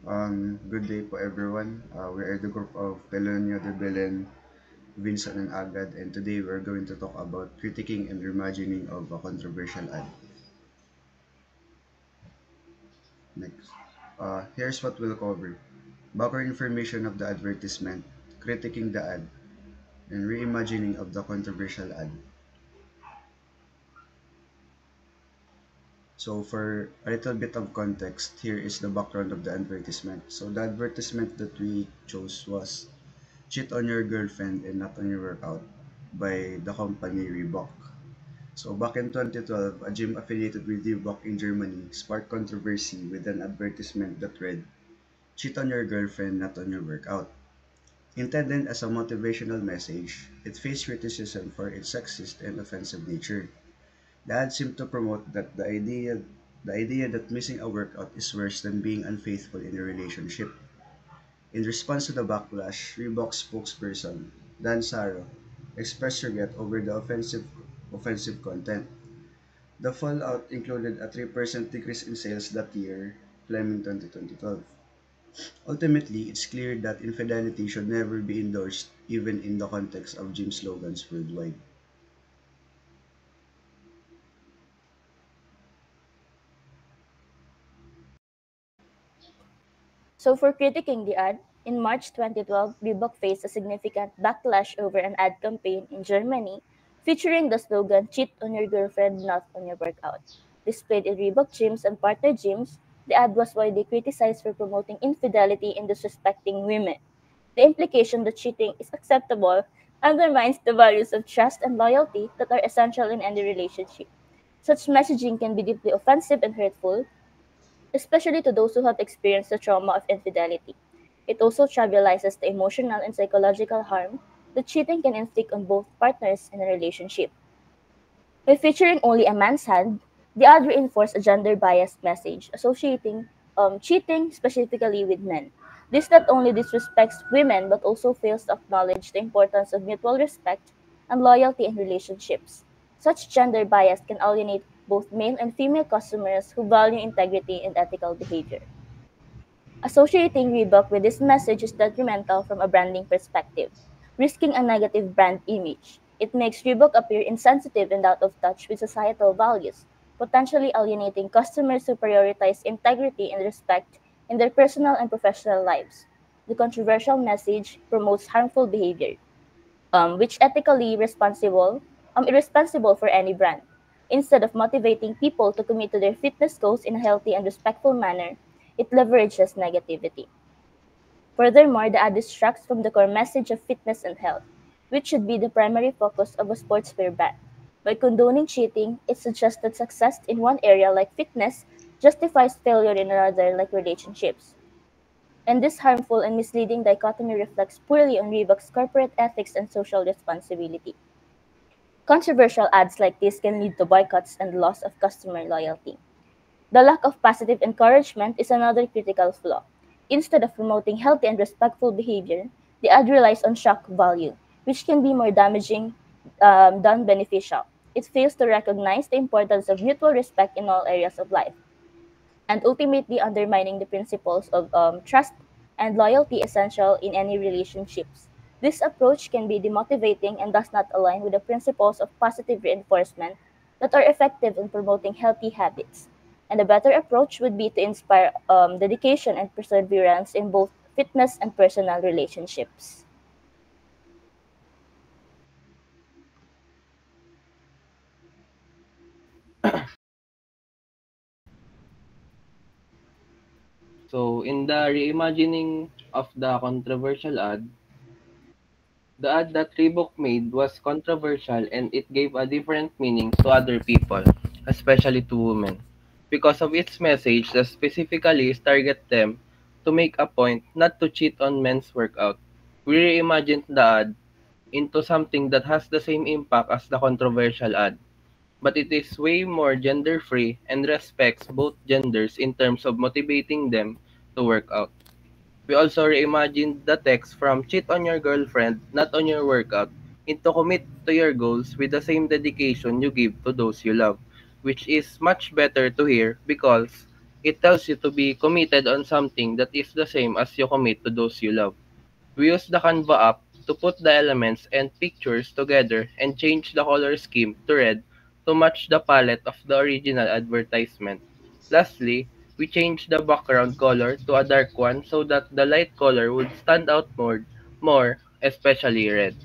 Good day po everyone. We are the group of Pelonio de Belen, Vincent and Agad, and today we're going to talk about critiquing and reimagining of a controversial ad. Next. Here's what we'll cover. Background information of the advertisement, critiquing the ad, and reimagining of the controversial ad. So for a little bit of context, here is the background of the advertisement. So the advertisement that we chose was Cheat on Your Girlfriend and Not on Your Workout by the company Reebok. So back in 2012, a gym affiliated with Reebok in Germany sparked controversy with an advertisement that read, Cheat on your girlfriend, not on your workout. Intended as a motivational message, it faced criticism for its sexist and offensive nature. The ad seemed to promote that the idea that missing a workout is worse than being unfaithful in a relationship. In response to the backlash, Reebok spokesperson Dan Saro expressed regret over the offensive content. The fallout included a 3% decrease in sales that year, climbing 2012. Ultimately, it's clear that infidelity should never be endorsed, even in the context of gym slogans worldwide. So for critiquing the ad, in March 2012, Reebok faced a significant backlash over an ad campaign in Germany featuring the slogan "Cheat on your girlfriend, not on your workout." Displayed in Reebok gyms and partner gyms, the ad was widely criticized for promoting infidelity and disrespecting women. The implication that cheating is acceptable undermines the values of trust and loyalty that are essential in any relationship. Such messaging can be deeply offensive and hurtful, especially to those who have experienced the trauma of infidelity. It also trivializes the emotional and psychological harm that cheating can inflict on both partners in a relationship. By featuring only a man's hand, the ad reinforced a gender biased message associating cheating specifically with men. This not only disrespects women but also fails to acknowledge the importance of mutual respect and loyalty in relationships. Such gender bias can alienate both male and female customers who value integrity and ethical behavior. Associating Reebok with this message is detrimental from a branding perspective, risking a negative brand image. It makes Reebok appear insensitive and out of touch with societal values, potentially alienating customers who prioritize integrity and respect in their personal and professional lives. The controversial message promotes harmful behavior, which ethically irresponsible for any brand. Instead of motivating people to commit to their fitness goals in a healthy and respectful manner, it leverages negativity. Furthermore, the ad distracts from the core message of fitness and health, which should be the primary focus of a sportswear brand. By condoning cheating, it suggests that success in one area, like fitness, justifies failure in another, like relationships. And this harmful and misleading dichotomy reflects poorly on Reebok's corporate ethics and social responsibility. Controversial ads like this can lead to boycotts and loss of customer loyalty. The lack of positive encouragement is another critical flaw. Instead of promoting healthy and respectful behavior, the ad relies on shock value, which can be more damaging than beneficial. It fails to recognize the importance of mutual respect in all areas of life, and ultimately undermining the principles of trust and loyalty essential in any relationships. This approach can be demotivating and does not align with the principles of positive reinforcement that are effective in promoting healthy habits. And a better approach would be to inspire dedication and perseverance in both fitness and personal relationships. So, in the reimagining of the controversial ad, the ad that Reebok made was controversial and it gave a different meaning to other people, especially to women. Because of its message that specifically target them to make a point not to cheat on men's workout. We reimagined the ad into something that has the same impact as the controversial ad, but it is way more gender-free and respects both genders in terms of motivating them to work out. We also reimagined the text from cheat on your girlfriend, not on your workout, into commit to your goals with the same dedication you give to those you love, which is much better to hear because It tells you to be committed on something that is the same as you commit to those you love. We use the Canva app to put the elements and pictures together and change the color scheme to red to match the palette of the original advertisement. Lastly, we changed the background color to a dark one so that the light color would stand out more, especially red.